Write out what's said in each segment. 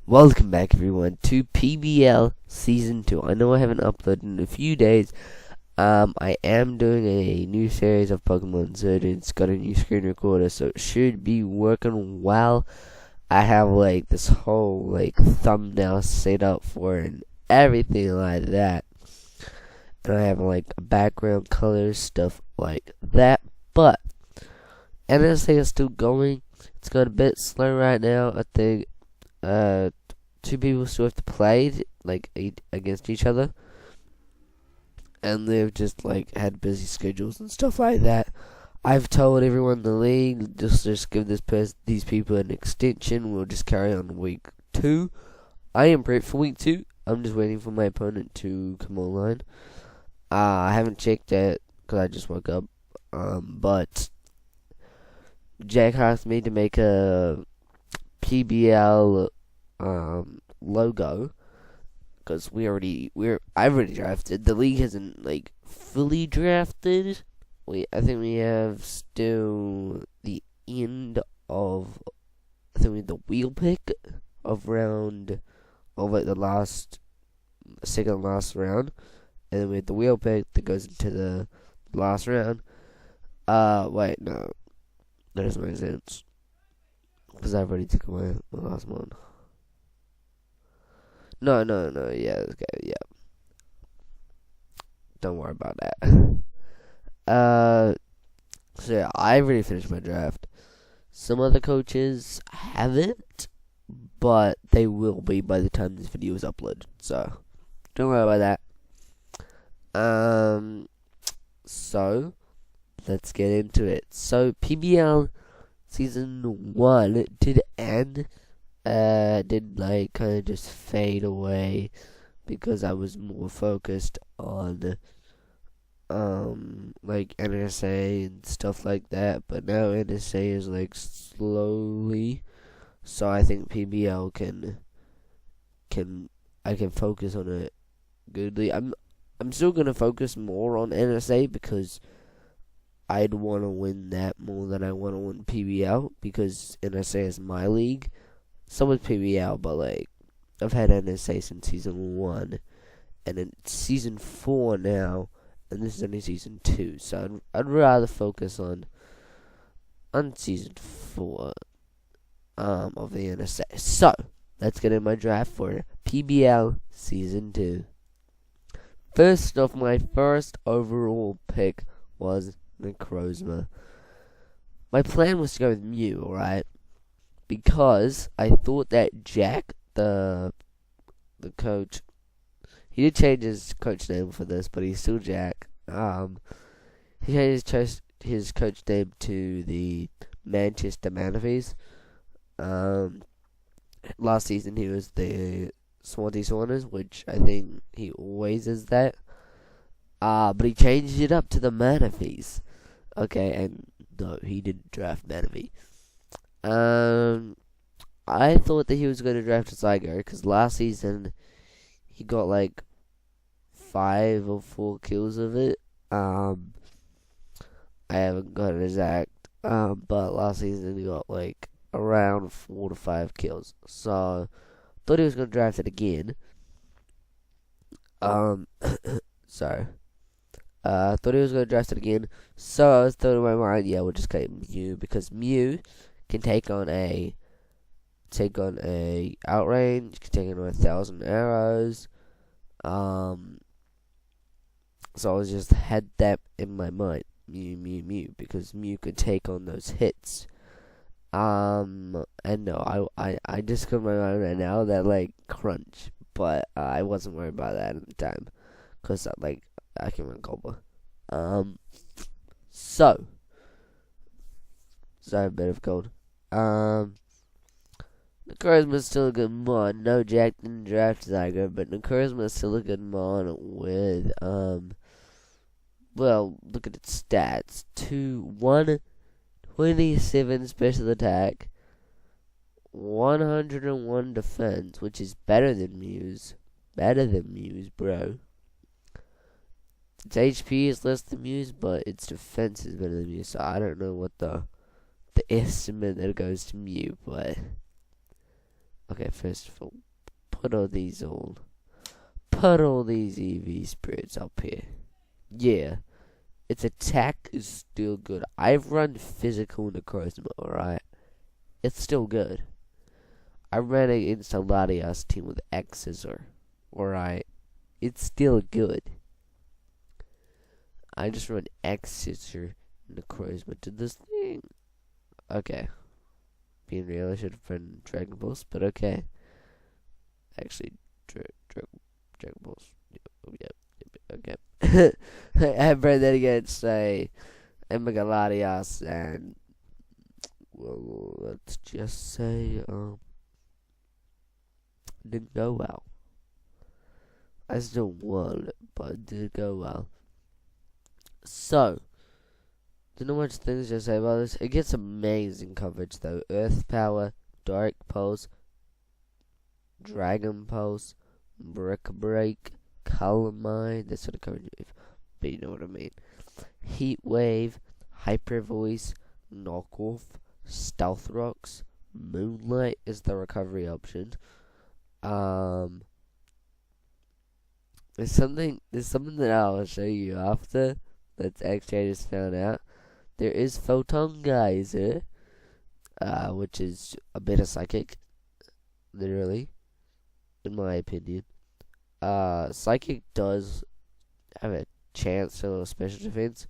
Welcome back everyone to PBL Season 2. I know I haven't uploaded in a few days. I am doing a new series of Pokemon, so it's got a new screen recorder, so it should be working well. I have like this whole like thumbnail set up for it and everything like that. And I have like a background color, stuff like that. But NSA is still going. It's got a bit slow right now. I think two people still have to play like against each other, and they've just like had busy schedules and stuff like that. I've told everyone in the league just give these people an extension. We'll just carry on week 2. I am prepped for week 2. I'm just waiting for my opponent to come online. I haven't checked that because I just woke up. But Jack asked me to make a PBL logo because I've already drafted. The league hasn't like fully drafted. I think we have still the end of the wheel pick of round of like the second last round, and then we have the wheel pick that goes into the last round. Wait, no, that doesn't make sense because I've already took away the last one. No, yeah, okay, yeah. Don't worry about that. So yeah, I already finished my draft. Some other coaches haven't, but they will be by the time this video is uploaded. So don't worry about that. So let's get into it. So PBL Season 1 did end. Did like kind of just fade away because I was more focused on like NSA and stuff like that, but now NSA is like slowly, so I think PBL I can focus on it goodly. I'm still gonna focus more on NSA because I'd want to win that more than I want to win PBL because NSA is my league. So is PBL, but like I've had NSA since Season 1, and it's Season 4 now, and this is only Season 2. So I'd rather focus on Season 4 of the NSA. So let's get in my draft for PBL Season 2. First off, my first overall pick was Necrozma. My plan was to go with Mew, alright? Because I thought that Jack, the coach, he did change his coach name for this, but he's still Jack. He changed his coach name to the Manchester Manhunter. Last season he was the Swampert, which I think he always is that. But he changed it up to the Manhunter. Okay, and no, he didn't draft Manhunter. I thought that he was going to draft a Zygo because last season he got like 5 or 4 kills of it. I haven't got an exact, but last season he got like around 4 to 5 kills. So thought he was going to draft it again. Sorry. Thought he was going to draft it again. So I was thinking in my mind, yeah, we'll just get Mew because Mew can take on a outrange, can take on 1,000 arrows. So I was just had that in my mind, Mew, because Mew could take on those hits. And no, I just got in my mind right now that like Crunch, but I wasn't worried about that at the time, cause like I can run Cobra. So sorry, a bit of cold. Necrozma's still a good mon. No, Jack didn't draft Zygo, but Necrozma's still a good mon with, well, look at its stats. 127 special attack, 101 defense, which is better than Mew's. Better than Mew's, bro. Its HP is less than Mew's, but its defense is better than Mew's, so I don't know what the estimate that goes to Mew, but Okay, first of all, put all these EV spirits up here. Yeah, its attack is still good. I've run physical Necrozma, alright? It's still good. I ran against a Latias team with X-Scissor, alright? It's still good. I just run X-Scissor Necrozma to this thing. Okay. Being real, I should have run Dragon Balls, but okay. Actually, Dragon Balls. Okay. I have read that against a Megaladias and well, let's just say didn't go well. I still won, but it didn't go well. So, don't know much things to say about this. It gets amazing coverage though. Earth Power, Dark Pulse, Dragon Pulse, Brick Break, Color Mine. That's sort of coverage, but you know what I mean. Heat Wave, Hyper Voice, Knockoff, Stealth Rocks, Moonlight is the recovery option. There's something that I'll show you after. That's actually I just found out. There is Photon Geyser, which is a bit of psychic, literally, in my opinion. Psychic does have a chance for a little special defense,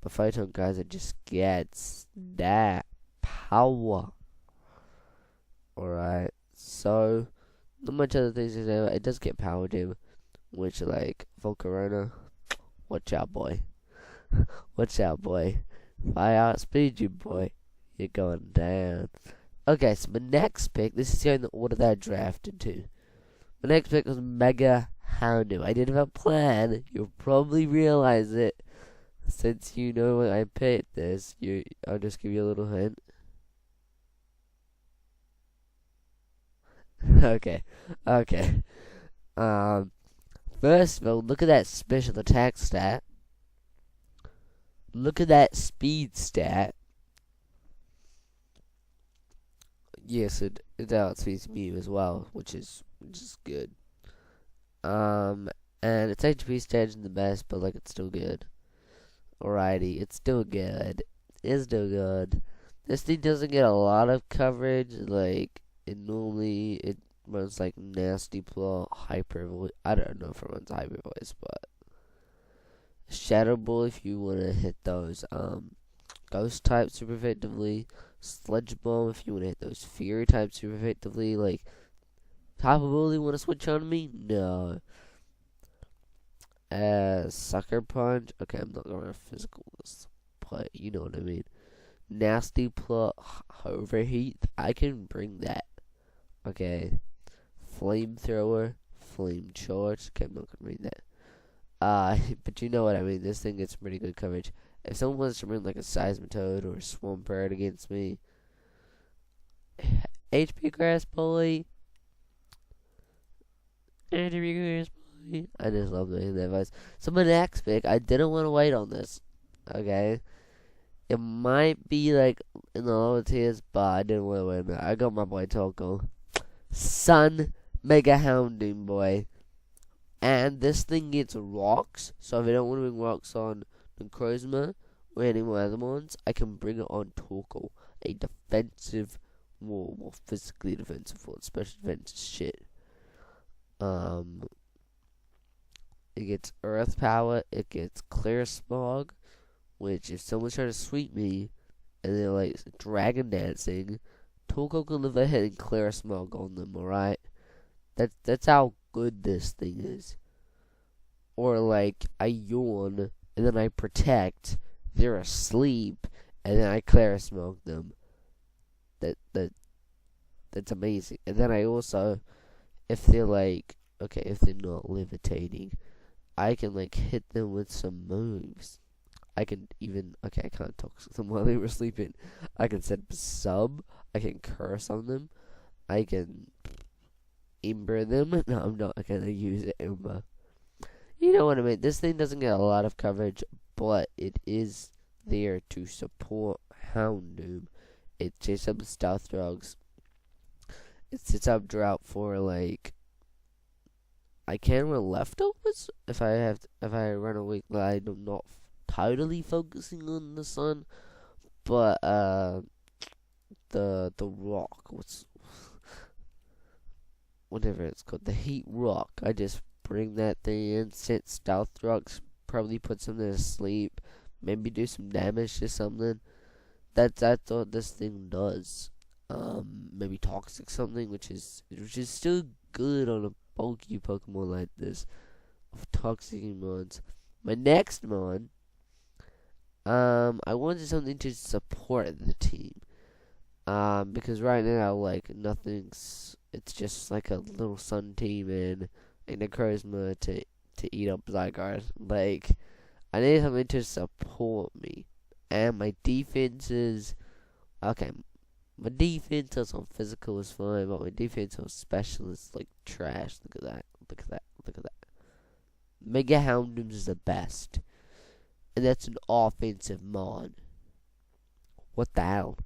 but Photon Geyser just gets that power. Alright, so, not much other things to say about it. It does get power gem, which, like, Volcarona, watch out, boy. Watch out, boy. If I outspeed you, boy, you're going down. Okay, so my next pick, this is here in the order that I drafted to. My next pick was Mega Houndoom. I didn't have a plan. You'll probably realize it. Since you know when I picked this, I'll just give you a little hint. Okay. First of all, look at that special attack stat. Look at that speed stat. Yes, it outspeeds me as well, which is good. And its HP stat isn't the best, but like it's still good. Alrighty, it's still good. It's still good. This thing doesn't get a lot of coverage, like it runs like Nasty Claw, Hyper Voice. I don't know if it runs Hyper Voice, but Shadow Ball if you want to hit those Ghost types super effectively. Sledge Bomb if you want to hit those Fury types super effectively. Like, Top Ability want to switch on me? No. Sucker Punch. Okay, I'm not going to physical this, but you know what I mean. Nasty Plot, Overheat. I can bring that. Okay. Flamethrower, Flame Charge. Okay, I'm not going to bring that. But you know what I mean. This thing gets pretty good coverage. If someone wants to bring like a Seismitoad or a Swampert against me, HP Grass Bully. HP Grass Bully. I just love doing that voice. So my next pick, I didn't want to wait on this. Okay, it might be like in the lower tiers, but I didn't want to wait on it. I got my boy Toko, Sun Mega Houndoom boy. And this thing gets rocks, so if I don't want to bring rocks on Necrozma or any more other ones, I can bring it on Torkoal, a defensive, more physically defensive one, special defensive shit. It gets Earth Power, it gets Clear Smog, which if someone's trying to sweep me, and they're like Dragon Dancing, Torkoal can live ahead and Clear Smog on them, alright? That's how good this thing is. Or like I yawn and then I protect, they're asleep, and then I Clear Smog them. That's amazing. And then I also, if they're like, okay, if they're not levitating, I can like hit them with some moves. I can even, okay, I can't talk to them while they were sleeping. I can set sub, I can curse on them, I can Ember them. No, I'm not gonna use Ember. You know what I mean. This thing doesn't get a lot of coverage, but it is there to support Houndoom. It chases up Stealth Dogs. it sits out drought for like I can run leftovers if I run a week that I'm not totally focusing on the sun, but the rock whatever it's called, the heat rock. I just bring that thing in, sit stealth rocks, probably put something to sleep, maybe do some damage to something. That's what this thing does. Maybe toxic something, which is still good on a bulky Pokemon like this of toxic mons. My next mon, I wanted something to support the team. Because right now, like, it's just like a little sun team and Necrozma to eat up Zygarde. Like, I need something to support me. And my defense is, okay, my defense on physical is fine, but my defense on special is like trash. Look at that, look at that, look at that. Mega Houndoom is the best. And that's an offensive mon. What the hell?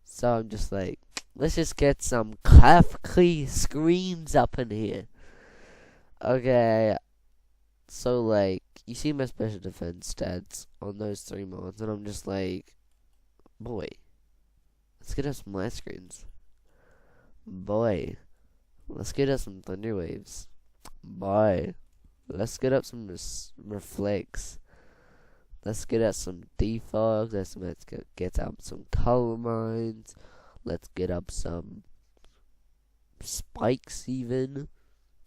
So I'm just like, let's just get some Kafka screams up in here. Okay, so like, you see my special defense stats on those 3 mons, and I'm just like, boy, let's get us some light screens. Boy, let's get us some thunder waves. Boy, let's get up some reflects. Let's get up some defogs. Let's get up some color mines. Let's get up some spikes even.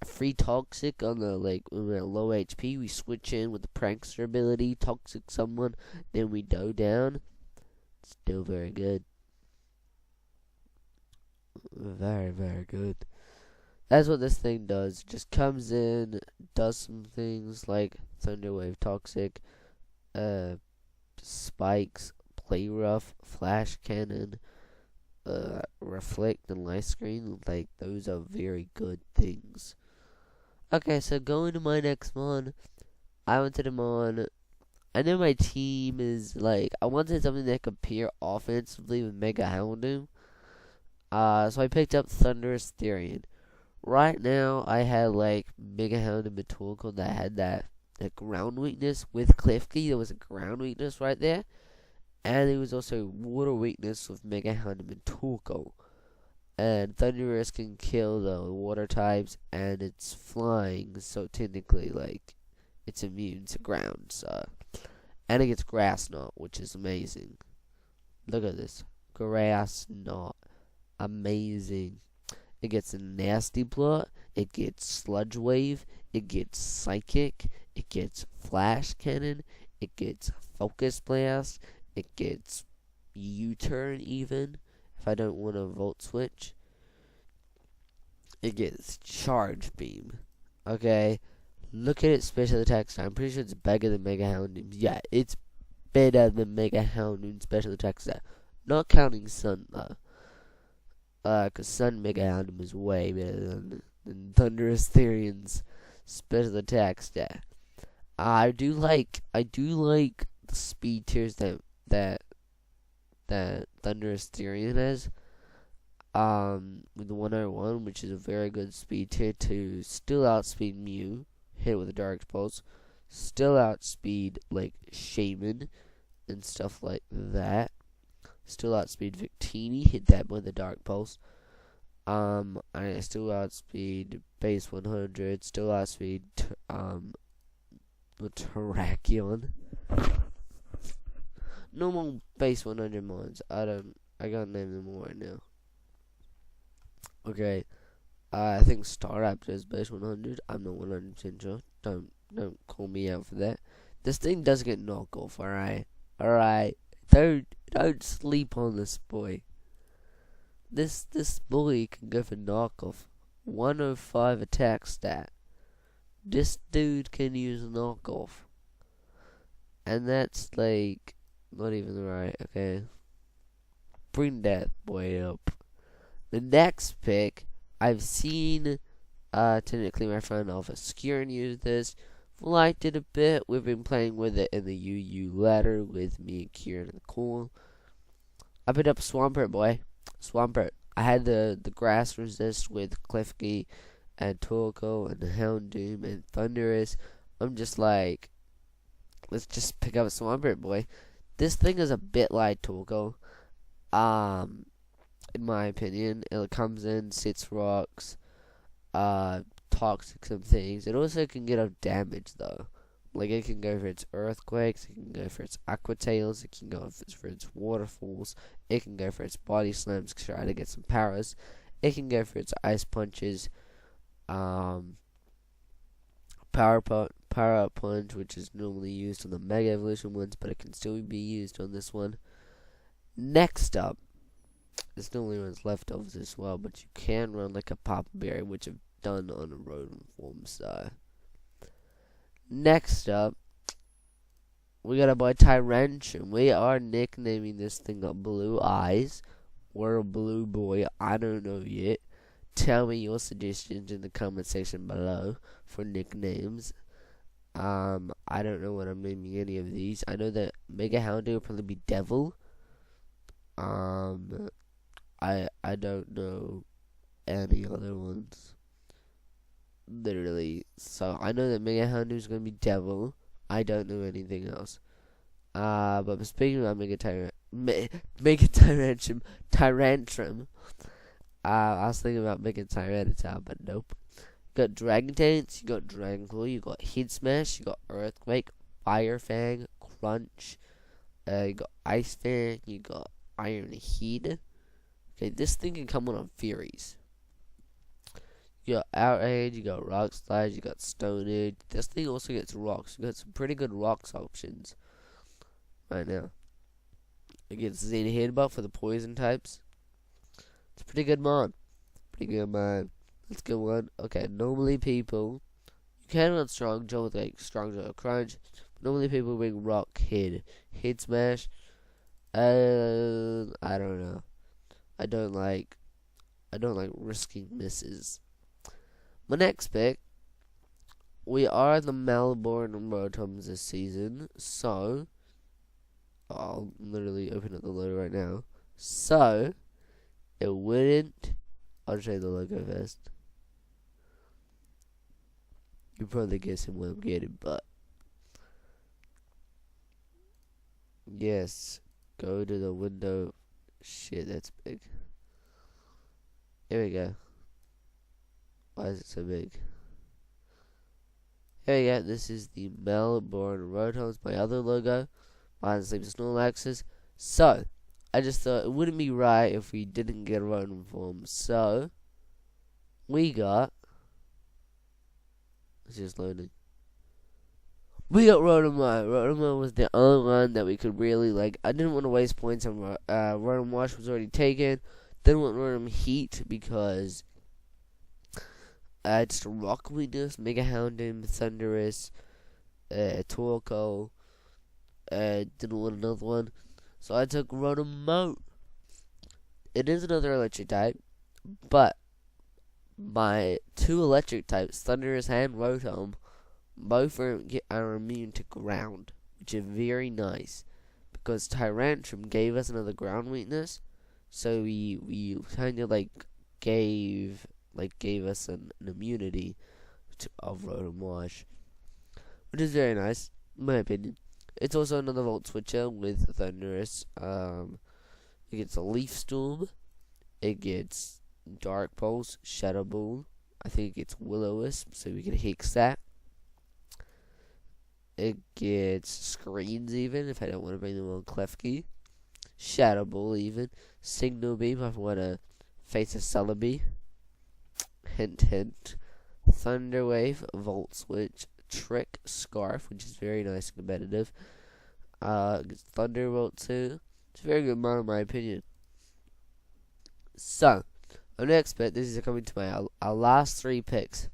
A free toxic on the, like, when we're at low HP, we switch in with the prankster ability, toxic someone, then we go down. Still very good. Very, very good. That's what this thing does. Just comes in, does some things like Thunder Wave Toxic, spikes, play rough, flash cannon, reflect and light screen. Like, those are very good things. Okay, so going to my next mon, I wanted a mon. I know my team is like, I wanted something that could pair offensively with Mega Houndoom. So I picked up Thunderous Tyrion. Right now, I had like Mega Houndoom and Torkoal that had that ground weakness with Klefki. There was a ground weakness right there, and there was also water weakness with Mega Houndoom and Torkoal. And Thunderous can kill the water types, and it's flying, so technically, like, it's immune to ground, so. And it gets Grass Knot, which is amazing. Look at this. Grass Knot. Amazing. It gets a Nasty Plot, it gets Sludge Wave, it gets Psychic, it gets Flash Cannon, it gets Focus Blast, it gets U-Turn even, if I don't want to Volt Switch. It gets Charge Beam. Okay, look at its special attacks. I'm pretty sure it's bigger than Mega Houndoom's. Yeah, it's better than Mega Houndoom's special attack stat. Not counting Sun though. Cause Sun Mega Houndoom is way better than Thunderous Tyrion's special attack stat. I do like the speed tiers that Thunderous Tyrion has. With the 101, which is a very good speed tier to still outspeed Mew, hit with a Dark Pulse, still outspeed like Shaman and stuff like that. Still outspeed Victini, hit that with a Dark Pulse. I still outspeed base 100, still outspeed Terrakion. Normal base 100 mons. I gotta name them all right now. Okay, I think Staraptor is base 100. I'm not 100% sure. Don't call me out for that. This thing does get knockoff. Alright. Don't sleep on this boy. This boy can go for knockoff. 105 attack stat. This dude can use knockoff. And that's like not even right, okay? Bring that boy up. The next pick, I've seen technically my friend Alpha Skieran use this. Liked it a bit. We've been playing with it in the UU ladder with me, Kieran, and Cole. I picked up Swampert, boy. Swampert. I had the grass resist with Klefki and Torkoal and Houndoom and Thundurus. I'm just like, let's just pick up Swampert, boy. This thing is a bit like Torkoal. In my opinion, it comes in, sits rocks, toxic some things. It also can get off damage though. Like it can go for its earthquakes, it can go for its aqua tails, it can go for its waterfalls, it can go for its body slams to try to get some powers, it can go for its ice punches, power up punch, which is normally used on the Mega Evolution ones, but it can still be used on this one. Next up, there's normally runs leftovers as well, but you can run like a Papa Berry, which I've done on a Rotom form, so. Next up, we got a boy Tyrion. We are nicknaming this thing up Blue Eyes. We're a blue boy, I don't know yet. Tell me your suggestions in the comment section below for nicknames. I don't know what I'm naming any of these. I know that Mega Houndoom will probably be Devil. I don't know any other ones. Literally. So I know that Mega Houndoom is gonna be Devil. I don't know anything else. But speaking about Mega Tyrantrum, I was thinking about Mega Tyranitar, but nope. You got Dragon Dance, you got Dragon Claw, you got Heat Smash, you got Earthquake, Fire Fang, Crunch, you got Ice Fang, you got Iron Heat. Okay, this thing can come on Furies. You got Outrage, you got Rock Slide, you got Stone Edge. This thing also gets rocks. You got some pretty good rocks options right now. It gets Zen Headbutt for the poison types. It's a pretty good mod. Let's go on. Okay, normally people, you can run Strong Jaw with like Strong Jaw Crunch. Normally people bring Rock Head Smash. I don't know. I don't like risking misses. My next pick, we are the Melbourne Rotoms this season, so I'll literally open up the logo right now. So it wouldn't. I'll show you the logo first. You're probably guessing what I'm getting, but yes, go to the window. Shit, that's big. Here we go. Why is it so big? Here we go. This is the Melbourne Rotoms, my other logo. Behind the sleep is Analanysis. So, I just thought it wouldn't be right if we didn't get a Rotom form. So, we got. It's just loading. We got Rotom. Rotom was the only one that we could really like. I didn't want to waste points on Rotom Wash was already taken. Didn't want Rotom Heat because it's rock weakness. Mega Houndoom, Thundurus, Torkoal. Didn't want another one, so I took Rotom. It is another electric type, but my two electric types, Thundurus and Rotom, both are immune to ground, which is very nice because Tyrantrum gave us another ground weakness, so we kind of gave us an immunity of Rotom Wash, which is very nice in my opinion. It's also another Volt Switcher with Thundurus. It gets a Leaf Storm. It gets Dark Pulse, Shadow Ball. I think it gets Will-O-Wisp, so we can Hex that. It gets Screens even, if I don't want to bring them on Klefki. Shadow Ball even. Signal Beam if I want to face a Celebi. Hint, hint. Thunder Wave, Volt Switch. Trick Scarf, which is very nice and competitive. Thunderbolt too. It's a very good mod in my opinion. So, our next pick, this is coming to my our last three picks.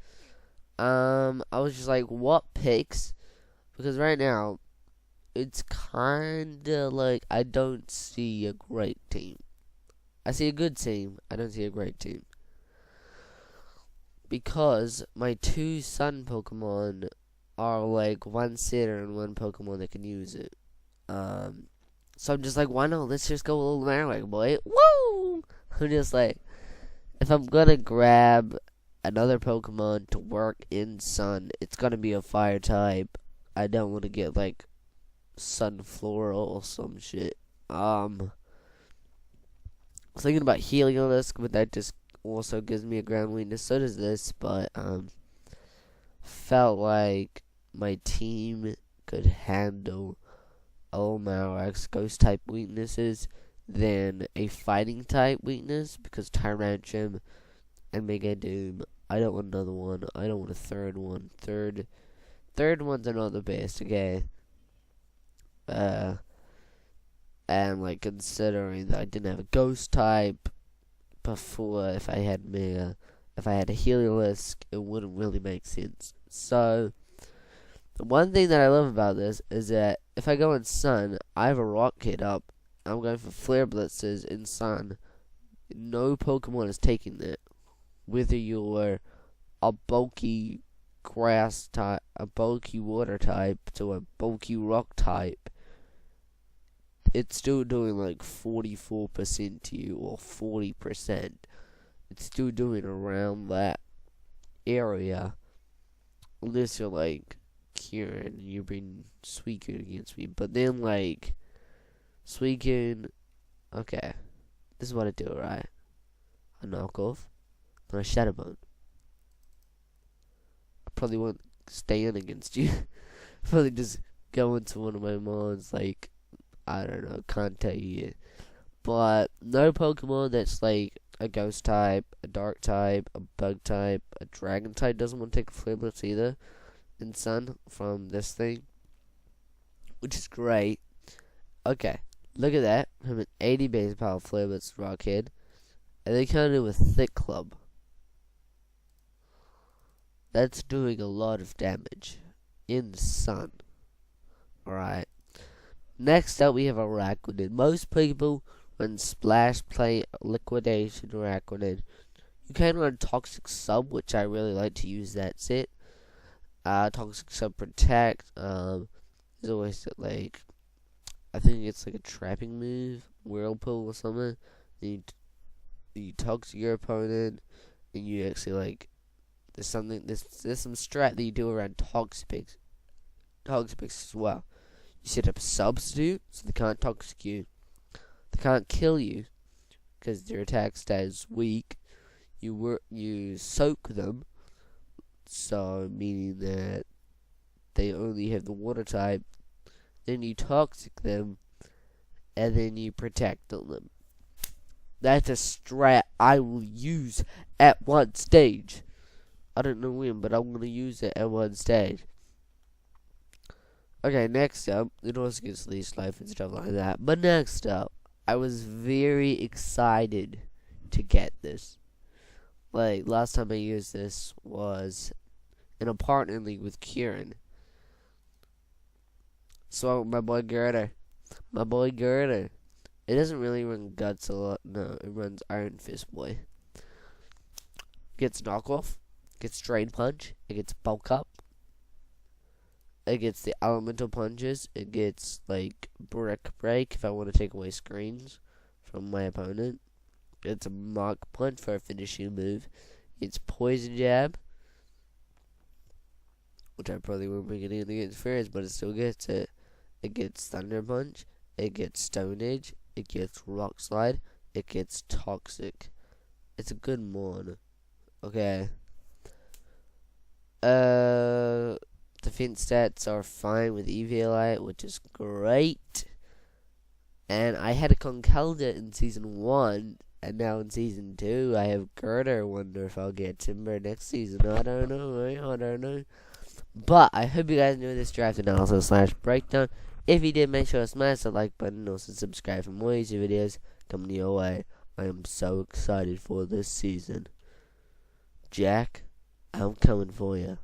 I was just like, what picks? Because right now, it's kinda like I don't see a great team. I see a good team, I don't see a great team. Because my two Sun Pokemon are like one sitter and one Pokemon that can use it. So I'm just like, why not? Let's just go a little Marowak, boy. Woo! I'm just like, if I'm gonna grab another Pokemon to work in Sun, it's gonna be a fire type. I don't want to get like Sunflora or some shit. I was thinking about Heliolisk, but that just also gives me a ground weakness. So does this, but felt like my team could handle Olmarok's ghost type weaknesses than a fighting type weakness, because Tyrantrum and Mega Doom, I don't want another one. I don't want a third one. Third ones are not the best, okay? And like considering that I didn't have a ghost type before, if I had a Heliolisk, it wouldn't really make sense. So the one thing that I love about this is that if I go in Sun, I have a Rock Hit up. I'm going for Flare Blitzes in Sun. No Pokemon is taking that. Whether you're a bulky grass type, a bulky water type, to a bulky rock type, it's still doing like 44% to you, or 40%. It's still doing around that area. Unless you're like Kieran and you bring Suicune against me. But then like Suicune, okay, this is what I do, right? A knockoff, then a Shadow Bone. I probably won't stand against you. Probably just go into one of my mons, like, I don't know, can't tell you yet. But no Pokemon that's like a ghost type, a dark type, a bug type, a dragon type doesn't want to take a Flare Blitz either in Sun from this thing, which is great. Okay, look at that. I'm an 80 base power Flare Blitz Rockhead, and they kind of with Thick Club. That's doing a lot of damage in Sun. Alright. Next up, we have Araquanid. Most people run Splash, Play, Liquidation, Araquanid. You can run Toxic Sub, which I really like to use that set. Toxic Sub Protect. There's always like, I think it's like a trapping move, Whirlpool or something. You toxic your opponent, and you actually like, there's some strat that you do around Toxapex as well. You set up a substitute, so they can't toxic you. They can't kill you, because their attack stat is weak. You soak them, so meaning that they only have the water type. Then you toxic them, and then you protect on them. That's a strat I will use at one stage. I don't know when, but I'm going to use it at one stage. Okay, next up, it also gets least life and stuff like that. But next up, I was very excited to get this. Like, last time I used this was in a partner league with Kieran. So, my boy Gerda. It doesn't really run Guts a lot. No, it runs Iron Fist Boy. Gets Knockoff. Gets Drain Punch. It gets Bulk Up. It gets the Elemental Punches. It gets, like, Brick Break if I want to take away screens from my opponent. It's a Mach Punch for a finishing move. It's Poison Jab, which I probably won't bring it in against Fairies, but it still gets it. It gets Thunder Punch. It gets Stone Edge. It gets Rock Slide. It gets Toxic. It's a good mon. Okay. Defense stats are fine with Eviolite, which is great. And I had a Conkeldurr in Season 1, and now in Season 2, I have Girder. Wonder if I'll get Timber next season. I don't know. But I hope you guys enjoyed this draft analysis / breakdown. If you did, make sure to smash the like button and also subscribe for more easy videos coming your way. I am so excited for this season. Jack, I'm coming for you.